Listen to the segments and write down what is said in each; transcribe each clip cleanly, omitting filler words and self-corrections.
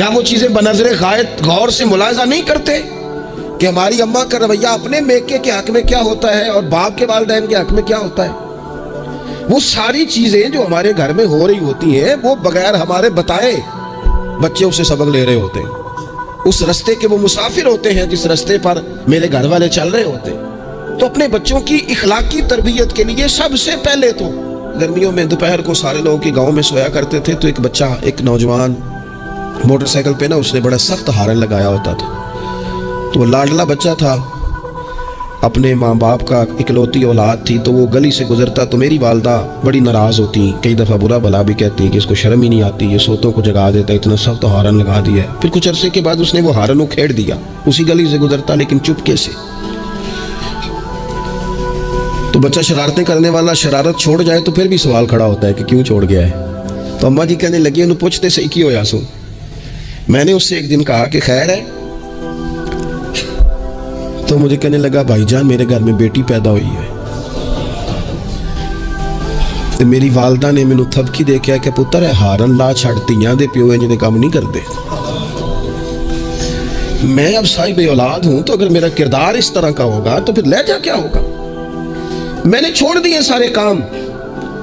کیا وہ چیزیں بنظر غائب غور سے ملاحظہ نہیں کرتے کہ ہماری اماں کا رویہ اپنے میکے کے حق میں کیا ہوتا ہے اور باپ کے والدین کے حق میں کیا ہوتا ہے؟ وہ ساری چیزیں جو ہمارے گھر میں ہو رہی ہوتی ہیں وہ بغیر ہمارے بتائے بچے اسے سبق لے رہے ہوتے ہیں، اس رستے کے وہ مسافر ہوتے ہیں جس رستے پر میرے گھر والے چل رہے ہوتے ہیں۔ تو اپنے بچوں کی اخلاقی تربیت کے لیے سب سے پہلے تو گرمیوں میں دوپہر کو سارے لوگ کے گاؤں میں سویا کرتے تھے، تو ایک بچہ، ایک نوجوان موٹر سائیکل پہ نا اس نے بڑا سخت ہارن لگایا ہوتا تھا، تو وہ لاڈلا بچہ تھا، اپنے ماں باپ کا اکلوتی اولاد تھی، تو وہ گلی سے گزرتا تو میری والدہ بڑی ناراض ہوتی، کئی دفعہ برا بھلا بھی کہتی کہ اس کو شرم ہی نہیں آتی، یہ سوتوں کو جگا دیتا، اتنا سخت ہارن لگا دیا ہے۔ پھر کچھ عرصے کے بعد اس نے وہ ہارن کھیڑ دیا، اسی گلی سے گزرتا لیکن چپکے سے۔ تو بچہ شرارتیں کرنے والا شرارت چھوڑ جائے تو پھر بھی سوال کھڑا ہوتا ہے کہ کیوں چھوڑ گیا ہے؟ تو اماں جی کہنے لگی انہوں پوچھتے صحیح کی ہو یا سو۔ میں نے اس سے ایک دن کہا کہ خیر ہے، تو مجھے کہنے لگا بھائی جان میرے گھر میں بیٹی پیدا ہوئی ہے۔ تو میری والدہ نے مینوں تھپکی دے کے کہ پتر ہے ہارن لا چھڑتیاں دے پیو جنہیں کام نہیں کر دے۔ میں اب صاحب اولاد ہوں تو اگر میرا کردار اس طرح کا ہوگا تو پھر لہجہ کیا ہوگا؟ میں نے چھوڑ دیے سارے کام،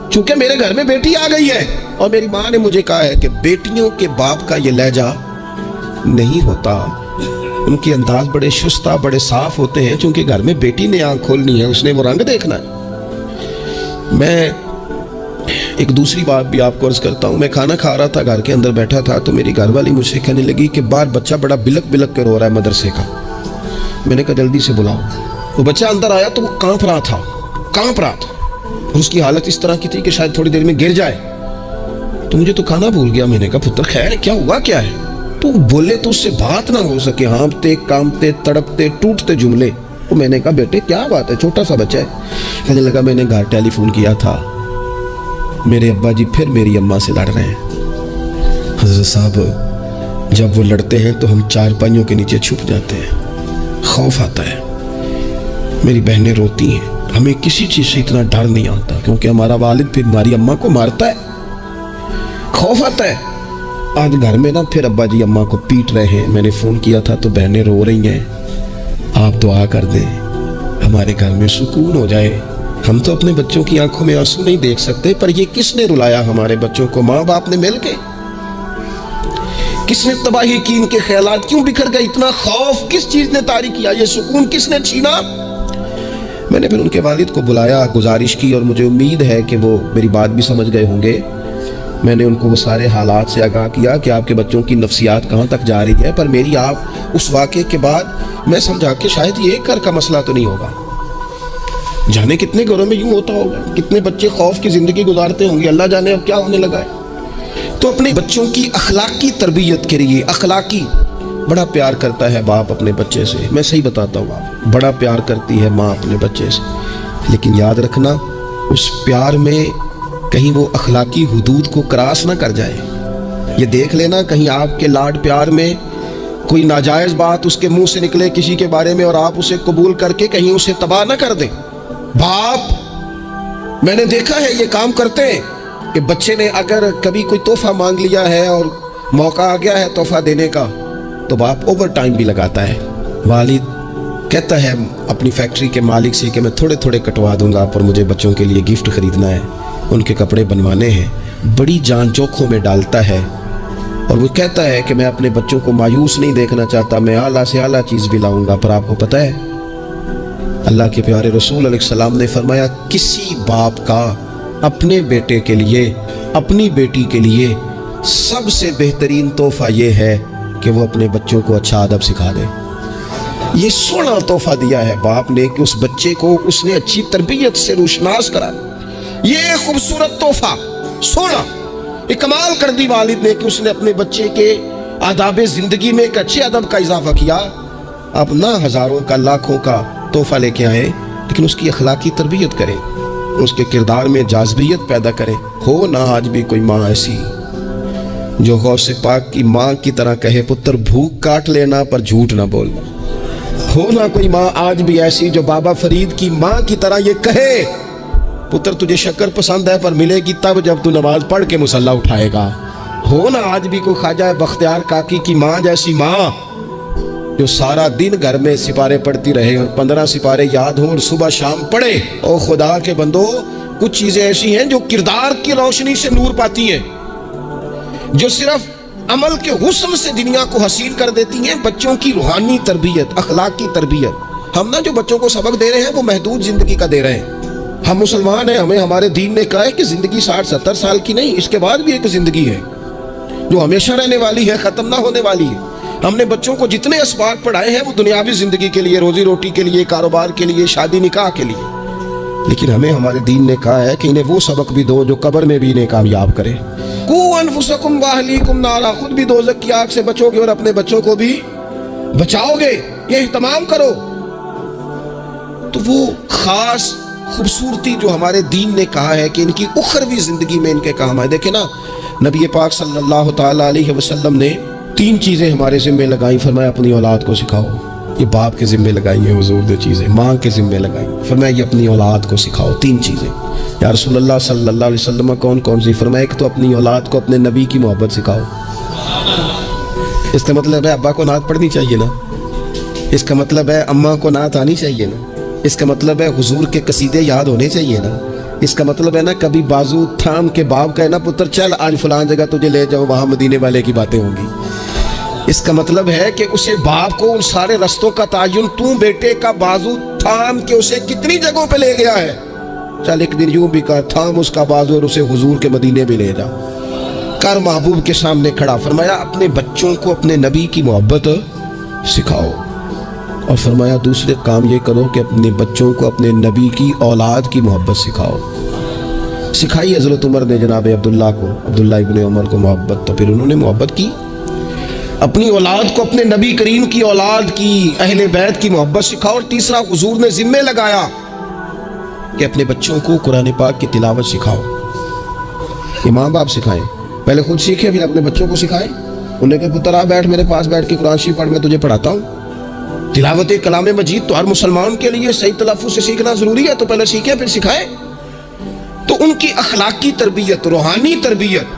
چونکہ میرے گھر میں بیٹی آ گئی ہے اور میری ماں نے مجھے کہا ہے کہ بیٹیوں کے باپ کا یہ لہجہ نہیں ہوتا، ان کے انداز بڑے شستہ بڑے صاف ہوتے ہیں، چونکہ گھر میں بیٹی نے آنکھ کھولنی ہے، اس نے وہ رنگ دیکھنا ہے۔ میں ایک دوسری بات بھی آپ کو عرض کرتا ہوں، میں کھانا کھا رہا تھا، گھر کے اندر بیٹھا تھا، تو میری گھر والی مجھ سے کہنے لگی کہ باہر بچہ بڑا بلک بلک کے رو رہا ہے مدرسے کا۔ میں نے کہا جلدی سے بلاؤ۔ وہ بچہ اندر آیا تو وہ کانپ رہا تھا اور اس کی حالت اس طرح کی تھی کہ شاید تھوڑی دیر میں گر جائے۔ تو مجھے تو کھانا بھول گیا، میں نے کہا پتر خیر کیا ہوا کیا ہے؟ تو بولے تو اس سے بات نہ ہو سکے، ہانپتے کامتے تڑپتے ٹوٹتے جملے۔ تو میں نے کہا بیٹے کیا بات ہے، چھوٹا سا بچہ ہے۔ کہنے لگا میں نے گھر ٹیلی فون کیا تھا، میرے ابا جی پھر میری اماں سے لڑ رہے ہیں۔ حضرت صاحب جب وہ لڑتے ہیں تو ہم چار پائیوں کے نیچے چھپ جاتے ہیں، خوف آتا ہے، میری بہنیں روتی ہیں، ہمیں کسی چیز سے اتنا ڈر نہیں آتا کیونکہ ہمارا والد پھر ہماری اماں کو مارتا ہے، خوف آتا ہے۔ آج گھر میں نا پھر ابا جی اماں کو پیٹ رہے ہیں، میں نے فون کیا تھا تو بہنیں رو رہی ہیں، آپ دعا کر دیں ہمارے گھر میں سکون ہو جائے۔ ہم تو اپنے بچوں کی آنکھوں میں آنسو نہیں دیکھ سکتے، پر یہ کس نے رلایا ہمارے بچوں کو؟ ماں باپ نے مل کے۔ کس نے تباہی کی؟ ان کے خیالات کیوں بکھر گئے؟ اتنا خوف کس چیز نے طاری کیا؟ یہ سکون کس نے چھینا؟ میں نے پھر ان کے والد کو بلایا، گزارش کی، اور مجھے امید ہے کہ وہ میری بات بھی سمجھ گئے ہوں گے۔ میں نے ان کو وہ سارے حالات سے آگاہ کیا کہ آپ کے بچوں کی نفسیات کہاں تک جا رہی ہے، پر میری آپ اس واقعے کے بعد میں سمجھا کہ شاید یہ ایک گھر کا مسئلہ تو نہیں ہوگا، جانے کتنے گھروں میں یوں ہوتا ہوگا، کتنے بچے خوف کی زندگی گزارتے ہوں گے، اللہ جانے اب کیا ہونے لگا ہے۔ تو اپنے بچوں کی اخلاقی تربیت کے لیے، اخلاقی بڑا پیار کرتا ہے باپ اپنے بچے سے، میں صحیح بتاتا ہوں، آپ بڑا پیار کرتی ہے ماں اپنے بچے سے، لیکن یاد رکھنا اس پیار میں کہیں وہ اخلاقی حدود کو کراس نہ کر جائے۔ یہ دیکھ لینا کہیں آپ کے لاڈ پیار میں کوئی ناجائز بات اس کے منہ سے نکلے کسی کے بارے میں اور آپ اسے قبول کر کے کہیں اسے تباہ نہ کر دیں۔ باپ میں نے دیکھا ہے یہ کام کرتے ہیں کہ بچے نے اگر کبھی کوئی تحفہ مانگ لیا ہے اور موقع آ گیا ہے تحفہ دینے کا تو باپ اوور ٹائم بھی لگاتا ہے۔ والد کہتا ہے اپنی فیکٹری کے مالک سے کہ میں تھوڑے تھوڑے کٹوا دوں گا، پر مجھے بچوں کے لیے گفٹ خریدنا ہے، ان کے کپڑے بنوانے ہیں، بڑی جان جوکھوں میں ڈالتا ہے، اور وہ کہتا ہے کہ میں اپنے بچوں کو مایوس نہیں دیکھنا چاہتا، میں اعلیٰ سے اعلیٰ چیز بھی لاؤں گا۔ پر آپ کو پتہ ہے اللہ کے پیارے رسول علیہ السلام نے فرمایا کسی باپ کا اپنے بیٹے کے لیے، اپنی بیٹی کے لیے سب سے بہترین تحفہ یہ ہے کہ وہ اپنے بچوں کو اچھا ادب سکھا دے۔ یہ سونا تحفہ دیا ہے باپ نے کہ اس بچے کو اس نے اچھی تربیت سے روشناس کرا، یہ خوبصورت تحفہ سونا ایک کمال کر دی والد نے کہ اس نے اپنے بچے کے آداب زندگی میں ایک اچھے ادب کا اضافہ کیا۔ آپ نہ ہزاروں کا لاکھوں کا تحفہ لے کے آئے لیکن اس کی اخلاقی تربیت کریں، اس کے کردار میں جاذبیت پیدا کریں۔ ہو نہ آج بھی کوئی ماں ایسی جو غوث پاک کی ماں کی طرح کہے پتر بھوک کاٹ لینا پر جھوٹ نہ بولنا۔ ہو نہ کوئی ماں آج بھی ایسی جو بابا فرید کی ماں کی طرح یہ کہے پتر تجھے شکر پسند ہے پر ملے گی تب جب تو نماز پڑھ کے مصلی اٹھائے گا۔ ہو نا آج بھی کوئی خواجہ بختیار کاکی کی ماں جیسی ماں جو سارا دن گھر میں سپارے پڑھتی رہے اور 15 سپارے یاد ہوں اور صبح شام پڑھے. او خدا کے بندو، کچھ چیزیں ایسی ہیں جو کردار کی روشنی سے نور پاتی ہیں، جو صرف عمل کے حسن سے دنیا کو حسین کر دیتی ہیں. بچوں کی روحانی تربیت، اخلاقی تربیت. ہم نا جو بچوں کو سبق دے رہے ہیں وہ محدود زندگی کا دے رہے ہیں. ہم مسلمان ہیں، ہمیں ہمارے دین نے کہا ہے کہ زندگی 60-70 سال کی نہیں، اس کے بعد بھی ایک زندگی ہے جو ہمیشہ رہنے والی ہے، ختم نہ ہونے والی ہے. ہم نے بچوں کو جتنے اسباق پڑھائے ہیں وہ دنیاوی زندگی کے لیے، روزی روٹی کے لیے، کاروبار کے لیے، شادی نکاح کے لیے. لیکن ہمیں ہمارے دین نے کہا ہے کہ انہیں وہ سبق بھی دو جو قبر میں بھی انہیں کامیاب کرے. قوا انفسکم واہلیکم نارا، خود بھی دوزخ کی آگ سے بچو گے اور اپنے بچوں کو بھی بچاؤ گے. یہ اہتمام کرو. تو وہ خاص خوبصورتی جو ہمارے دین نے کہا ہے کہ ان کی اخروی زندگی میں ان کے کام آئے. دیکھیں نا، نبی پاک صلی اللہ تعالیٰ علیہ وسلم نے 3 چیزیں ہمارے ذمے لگائی. فرمایا اپنی اولاد کو سکھاؤ. یہ باپ کے ذمے لگائی ہیں حضور نے چیزیں. ماں کے ذمے لگائی. فرمایا یہ اپنی اولاد کو سکھاؤ. 3 چیزیں. یا رسول اللہ صلی اللہ علیہ وسلم کون کون سی؟ فرمایا ایک تو اپنی اولاد کو اپنے نبی کی محبت سکھاؤ. اس کا مطلب ہے ابا کو نعت پڑھنی چاہیے نا. اس کا مطلب ہے اماں کو نعت آنی چاہیے نا. اس کا مطلب ہے حضور کے قصیدے یاد ہونے چاہیے نا. اس کا مطلب ہے نا کبھی بازو تھام کے باپ کا ہے نا پتر چل آج فلان جگہ تجھے لے جاؤ، وہاں مدینے والے کی باتیں ہوں گی. اس کا مطلب ہے کہ اسے باپ کو ان سارے رستوں کا تعین تو بیٹے کا بازو تھام کے اسے کتنی جگہوں پہ لے گیا ہے. چل ایک دن یوں بھی کہا تھام اس کا بازو اور اسے حضور کے مدینے بھی لے جا کر محبوب کے سامنے کھڑا. فرمایا اپنے بچوں کو اپنے نبی کی محبت سکھاؤ. اور فرمایا دوسرے کام یہ کرو کہ اپنے بچوں کو اپنے نبی کی اولاد کی محبت سکھاؤ. سکھائی حضرت عمر نے جناب عبداللہ کو، عبداللہ ابن عمر کو محبت، تو پھر انہوں نے محبت کی. اپنی اولاد کو اپنے نبی کریم کی اولاد کی، اہل بیت کی محبت سکھاؤ. اور تیسرا حضور نے ذمہ لگایا کہ اپنے بچوں کو قرآن پاک کی تلاوت سکھاؤ. یہ ماں باپ سکھائیں، پہلے خود سیکھیں پھر اپنے بچوں کو سکھائیں. انہیں کہ پتر آ بیٹھ میرے پاس بیٹھ کے قرآن شریف پڑھ، میں تجھے پڑھاتا ہوں. تلاوت کلام مجید تو ہر مسلمان کے لیے صحیح تلفظ سے سیکھنا ضروری ہے، تو پہلے سیکھیں پھر سکھائیں. تو ان کی اخلاقی تربیت، روحانی تربیت.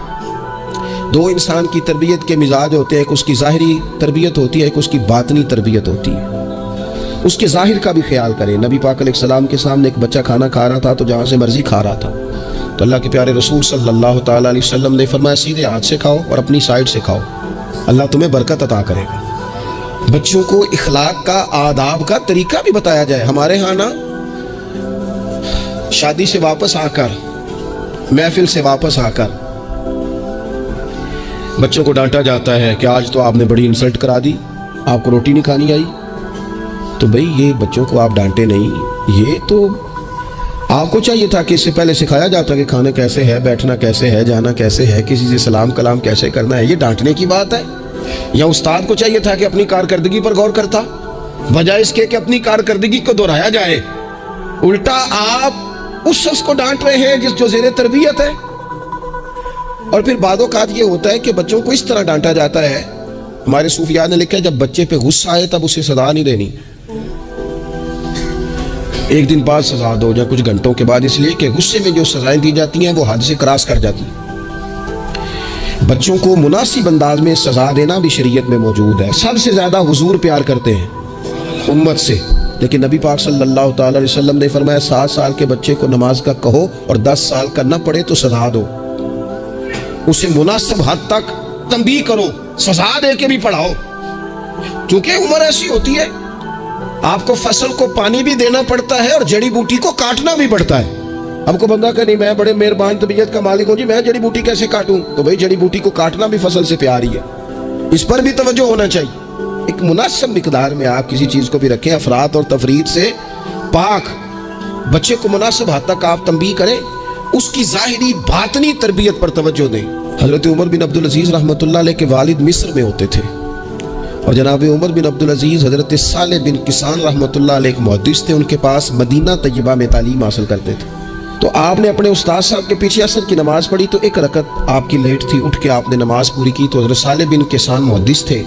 2 انسان کی تربیت کے مزاج ہوتے ہیں، ایک اس کی ظاہری تربیت ہوتی ہے، ایک اس کی باطنی تربیت ہوتی ہے. اس کے ظاہر کا بھی خیال کریں. نبی پاک علیہ السلام کے سامنے ایک بچہ کھانا کھا رہا تھا تو جہاں سے مرضی کھا رہا تھا، تو اللہ کے پیارے رسول صلی اللہ تعالیٰ علیہ وسلم نے فرمایا سیدھے ہاتھ سے کھاؤ اور اپنی سائیڈ سے کھاؤ، اللہ تمہیں برکت عطا کرے گا. بچوں کو اخلاق کا، آداب کا طریقہ بھی بتایا جائے. ہمارے ہاں نا شادی سے واپس آ کر، محفل سے واپس آ کر بچوں کو ڈانٹا جاتا ہے کہ آج تو آپ نے بڑی انسلٹ کرا دی، آپ کو روٹی نہیں کھانی آئی. تو بھئی یہ بچوں کو آپ ڈانٹے نہیں. یہ تو آپ کو چاہیے تھا کہ اس سے پہلے سکھایا جاتا کہ کھانا کیسے ہے، بیٹھنا کیسے ہے، جانا کیسے ہے، کسی سے سلام کلام کیسے کرنا ہے. یہ ڈانٹنے کی بات ہے؟ یا استاد کو چاہیے تھا کہ اپنی کارکردگی پر غور کرتا، بجائے اس کے کہ اپنی کارکردگی کو دہرایا جائے. الٹا آپ اس شخص کو ڈانٹ رہے ہیں جو زیر تربیت ہے. اور پھر بعض اوقات یہ ہوتا ہے کہ بچوں کو اس طرح ڈانٹا جاتا ہے. ہمارے صوفیاء نے لکھا ہے جب بچے پہ غصہ آئے تب اسے سزا نہیں دینی، ایک دن بعد سزا دو یا کچھ گھنٹوں کے بعد، اس لیے کہ غصے میں جو سزائیں دی جاتی ہیں وہ حد سے کراس کر جاتی ہیں. بچوں کو مناسب انداز میں سزا دینا بھی شریعت میں موجود ہے. سب سے زیادہ حضور پیار کرتے ہیں امت سے، لیکن نبی پاک صلی اللہ تعالی علیہ وسلم نے فرمایا 7 سال کے بچے کو نماز کا کہو اور 10 سال کا نہ پڑھے تو سزا دو. اسے مناسب حد تک تنبیہ کرو، سزا دے کے بھی پڑھاؤ. کیونکہ عمر ایسی ہوتی ہے، آپ کو فصل کو پانی بھی دینا پڑتا ہے اور جڑی بوٹی کو کاٹنا بھی پڑتا ہے. ہم کو بندہ کہ نہیں میں بڑے مہربان طبیعت کا مالک ہوں جی، میں جڑی بوٹی کیسے کاٹوں؟ تو بھئی جڑی بوٹی کو کاٹنا بھی فصل سے پیاری ہے، اس پر بھی توجہ ہونا چاہیے. ایک مناسب مقدار میں آپ کسی چیز کو بھی رکھیں، افراط اور تفریط سے پاک. بچے کو مناسب حد تک آپ تنبیہ کریں، اس کی ظاہری باطنی تربیت پر توجہ دیں. حضرت عمر بن عبدالعزیز رحمۃ اللہ علیہ کے والد مصر میں ہوتے تھے، اور جناب عمر بن عبدالعزیز حضرت صالح بن کسان رحمۃ اللہ علیہ ایک محدث تھے، ان کے پاس مدینہ طیبہ میں تعلیم حاصل کرتے تھے. تو آپ نے اپنے استاد صاحب کے پیچھے عصر کی نماز پڑھی، تو ایک رکعت آپ کی لیٹ تھی، اٹھ کے آپ نے نماز پوری کی. تو حضرت صالح بن کسان محدث تھے،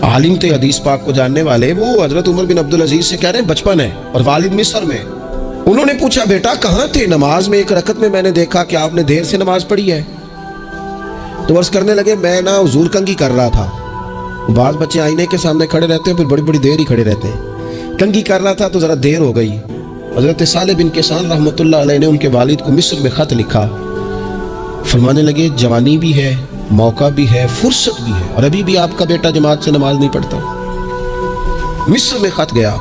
عالم تھے، حدیث پاک کو جاننے والے. وہ حضرت عمر بن عبدالعزیز سے کہہ رہے ہیں بچپن ہے اور والد مصر میں. انہوں نے پوچھا بیٹا کہاں تھے؟ نماز میں ایک رکعت میں نے دیکھا کہ آپ نے دیر سے نماز پڑھی ہے. تو عرض کرنے لگے میں نا حضور کنگھی کر رہا تھا. بعض بچے آئینے کے سامنے کھڑے رہتے ہیں پھر بڑی بڑی دیر ہی کھڑے رہتے ہیں. کنگھی کر رہا تھا تو ذرا دیر ہو گئی. حضرت صالح بن کیسان رحمۃ اللہ علیہ نے ان کے والد کو مصر میں خط لکھا. فرمانے لگے جوانی بھی ہے, موقع بھی ہے, فرصت بھی ہے, اور ابھی بھی آپ کا بیٹا جماعت سے نماز نہیں پڑھتا. مصر میں خط گیا.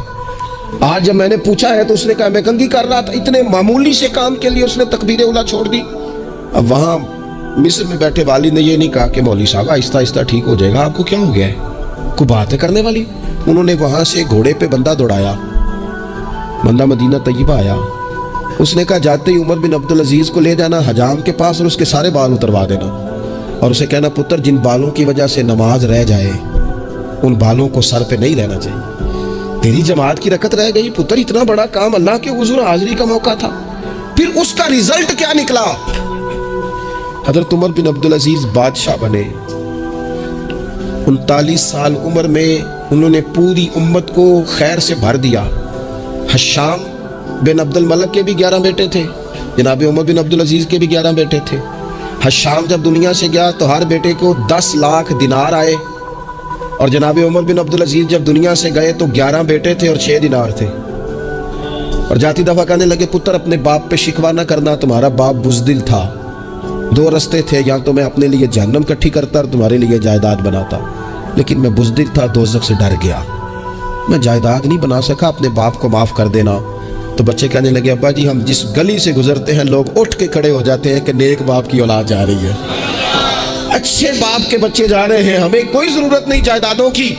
آج جب میں نے پوچھا ہے تو اس نے کہا میں کنگھی کر رہا تھا. اتنے معمولی سے کام کے لیے اس نے تکبیر اولا چھوڑ دی. اب وہاں مصر میں بیٹھے والد نے یہ نہیں کہا کہ مولوی صاحب آہستہ آہستہ ٹھیک ہو جائے گا, آپ کو کیا ہو گیا ہے, کوئی بات ہے کرنے والی. انہوں نے وہاں سے گھوڑے پہ بندہ دوڑایا. بندہ مدینہ طیبہ آیا. اس نے کہا جاتے ہی عمر بن عبدالعزیز کو لے جانا حجام کے پاس اور اس کے سارے بال اتروا دینا, اور اسے کہنا پتر جن بالوں کی وجہ سے نماز رہ جائے ان بالوں کو سر پہ نہیں رہنا چاہیے. تیری جماعت کی رکعت رہ گئی پتر, اتنا بڑا کام, اللہ کے حضور حاضری کا موقع تھا. پھر اس کا ریزلٹ کیا نکلا؟ حضرت عمر بن عبدالعزیز بادشاہ بنے. 39 سال عمر میں انہوں نے پوری امت کو خیر سے بھر دیا. حشام بن عبد الملک کے بھی 11 بیٹے تھے, جناب عمر بن عبدالعزیز کے بھی 11 بیٹے تھے. حشام جب دنیا سے گیا تو ہر بیٹے کو 10 لاکھ دینار آئے, اور جناب عمر بن عبدالعزیز جب دنیا سے گئے تو 11 بیٹے تھے اور 6 دینار تھے. اور جاتی دفعہ کہنے لگے پتر اپنے باپ پہ شکوہ نہ کرنا, تمہارا باپ بزدل تھا. 2 رستے تھے, یا تو میں اپنے لیے جہنم کٹھی کرتا اور تمہارے لیے جائیداد بناتا, لیکن میں بزدل تھا, دوزخ سے ڈر گیا, میں جائیداد نہیں بنا سکا, اپنے باپ کو معاف کر دینا. تو بچے کہنے لگے ابا جی ہم جس گلی سے گزرتے ہیں لوگ اٹھ کے کھڑے ہو جاتے ہیں کہ نیک باپ کی اولاد جا رہی ہے, اچھے باپ کے بچے جا رہے ہیں, ہمیں کوئی ضرورت نہیں جائیدادوں کی.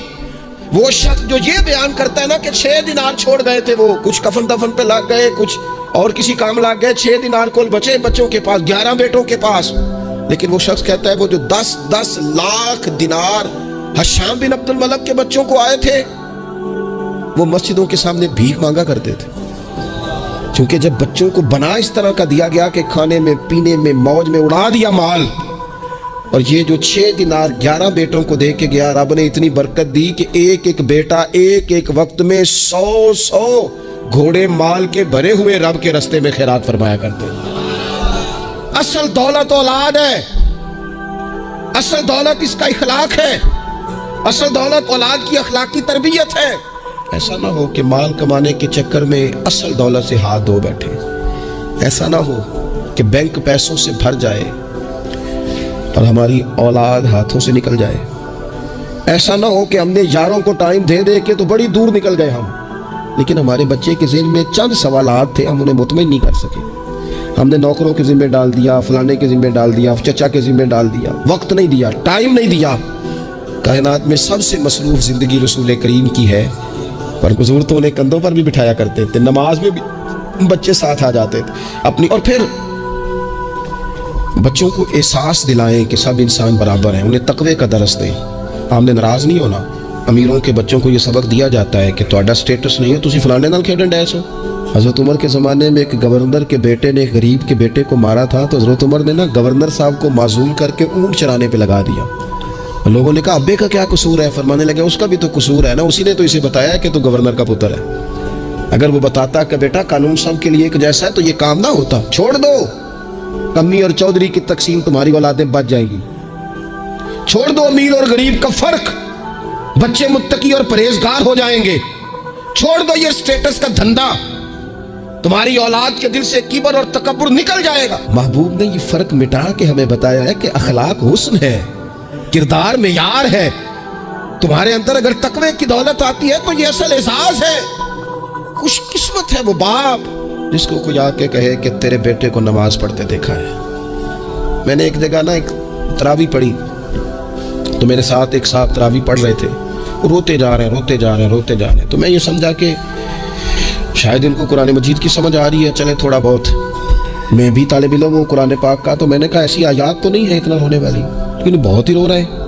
وہ شخص جو یہ بیان کرتا ہے نا کہ 6 دینار چھوڑ گئے تھے, وہ کچھ کفن دفن پہ لگ گئے, کچھ اور کسی کام لگ گئے, 6 دینار کل بچے بچوں کے پاس, 11 بیٹوں کے پاس. لیکن وہ شخص کہتا ہے وہ جو 10 لاکھ دینار حشام بن عبد الملک کے بچوں کو آئے تھے وہ مسجدوں کے سامنے بھیک مانگا کرتے تھے. چونکہ جب بچوں کو بنا اس طرح کا دیا گیا کہ کھانے میں پینے میں موج میں اڑا دیا مال, اور یہ جو 6 دینار 11 بیٹوں کو دے کے گیا, رب نے اتنی برکت دی کہ ایک ایک بیٹا ایک ایک وقت میں 100 گھوڑے مال کے بھرے ہوئے رب کے رستے میں خیرات فرمایا کرتے. اصل دولت اولاد ہے, اصل دولت اس کا اخلاق ہے, اصل دولت اولاد کی اخلاقی تربیت ہے. ایسا نہ ہو کہ مال کمانے کے چکر میں اصل دولت سے ہاتھ دھو بیٹھے, ایسا نہ ہو کہ بینک پیسوں سے بھر جائے اور ہماری اولاد ہاتھوں سے نکل جائے. ایسا نہ ہو کہ ہم نے یاروں کو ٹائم دے دے کے تو بڑی دور نکل گئے ہم, لیکن ہمارے بچے کے ذہن میں چند سوالات تھے, ہم انہیں مطمئن نہیں کر سکے. ہم نے نوکروں کے ذمہ ڈال دیا, فلانے کے ذمہ ڈال دیا, چچا کے ذمہ ڈال دیا, وقت نہیں دیا, ٹائم نہیں دیا. کائنات میں سب سے مصروف زندگی رسول کریم کی ہے, پر حضور تو انہیں کندھوں پر بھی بٹھایا کرتے تھے, نماز میں بھی بچے ساتھ آ جاتے تھے اپنی. اور پھر بچوں کو احساس دلائیں کہ سب انسان برابر ہیں, انہیں تقوی کا درس دیں. آپ نے ناراض نہیں ہونا. امیروں کے بچوں کو یہ سبق دیا جاتا ہے کہ تہاڈا سٹیٹس نہیں ہے, تسی فلانے نال کھیڈن ڈے سو. حضرت عمر کے زمانے میں ایک گورنر کے بیٹے نے غریب کے بیٹے کو مارا تھا, تو حضرت عمر نے نا گورنر صاحب کو معزول کر کے اونٹ چرانے پہ لگا دیا. لوگوں نے کہا ابے کا کیا قصور ہے؟ فرمانے لگے اس کا بھی تو قصور ہے نا, اسی نے تو اسے بتایا کہ تو گورنر کا پتر ہے. اگر وہ بتاتا کہ بیٹا قانون سب کے لیے ایک جیسا ہے تو یہ کام نہ ہوتا. چھوڑ دو, کمی اور چودھری کی تقسیم, تمہاری اولادیں بچ جائیں گی. چھوڑ دو امیر اور غریب کا فرق, بچے متقی اور پرہیزگار ہو جائیں گے. چھوڑ دو یہ سٹیٹس کا دھندا, تمہاری اولاد کے دل سے کبر اور تکبر نکل جائے گا. محبوب نے یہ فرق مٹا کے ہمیں بتایا ہے کہ اخلاق حسن ہے, کردار معیار ہے. تمہارے اندر اگر تقوی کی دولت آتی ہے تو یہ اصل اعزاز ہے. خوش قسمت ہے وہ باپ جس کو کوئی آ کے کہے کہ تیرے بیٹے کو نماز پڑھتے دیکھا ہے. میں نے ایک جگہ نا ایک تراویح پڑھی, تو میرے ساتھ ایک صاحب تراویح پڑھ رہے تھے, روتے جا رہے ہیں. تو میں یہ سمجھا کہ شاید ان کو قرآن مجید کی سمجھ آ رہی ہے, چلے تھوڑا بہت میں بھی طالب علم ہوں قرآن پاک کا. تو میں نے کہا ایسی آیات تو نہیں ہے اتنا رونے والی, لیکن بہت ہی رو رہے ہیں.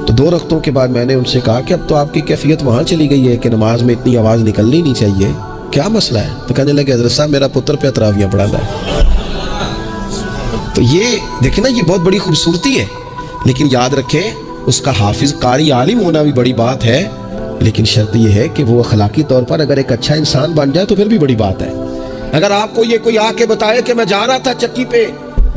تو 2 رکعتوں کے بعد میں نے ان سے کہا کہ اب تو آپ کی کیفیت وہاں چلی گئی ہے کہ نماز میں اتنی آواز نکلنی نہیں چاہیے, کیا مسئلہ ہے؟ تو کہنے لگے حضرت صاحب میرا پتر پہ تراویح پڑھاتا ہے. تو یہ دیکھیں نا, یہ بہت بڑی خوبصورتی ہے. لیکن یاد رکھیں اس کا حافظ قاری عالم ہونا بھی بڑی بات ہے, لیکن شرط یہ ہے کہ وہ اخلاقی طور پر اگر ایک اچھا انسان بن جائے تو پھر بھی بڑی بات ہے. اگر آپ کو یہ کوئی آ کے بتائے کہ میں جا رہا تھا چکی پہ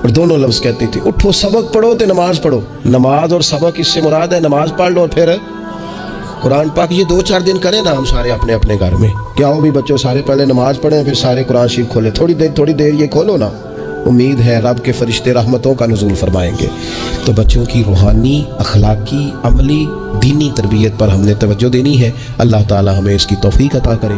اور دونوں لفظ کہتی تھی اٹھو سبق پڑھو تو نماز پڑھو. نماز اور سبق اس سے مراد ہے نماز پڑھ لو اور پھر قرآن پاک. یہ 2-4 دن کریں نا ہم سارے اپنے اپنے گھر میں. کیا ہو بھی بچوں سارے پہلے نماز پڑھیں پھر سارے قرآن شریف کھولیں. تھوڑی دیر یہ کھولو نا. امید ہے رب کے فرشتے رحمتوں کا نزول فرمائیں گے. تو بچوں کی روحانی، اخلاقی، عملی، دینی تربیت پر ہم نے توجہ دینی ہے. اللہ تعالی ہمیں اس کی توفیق عطا کرے.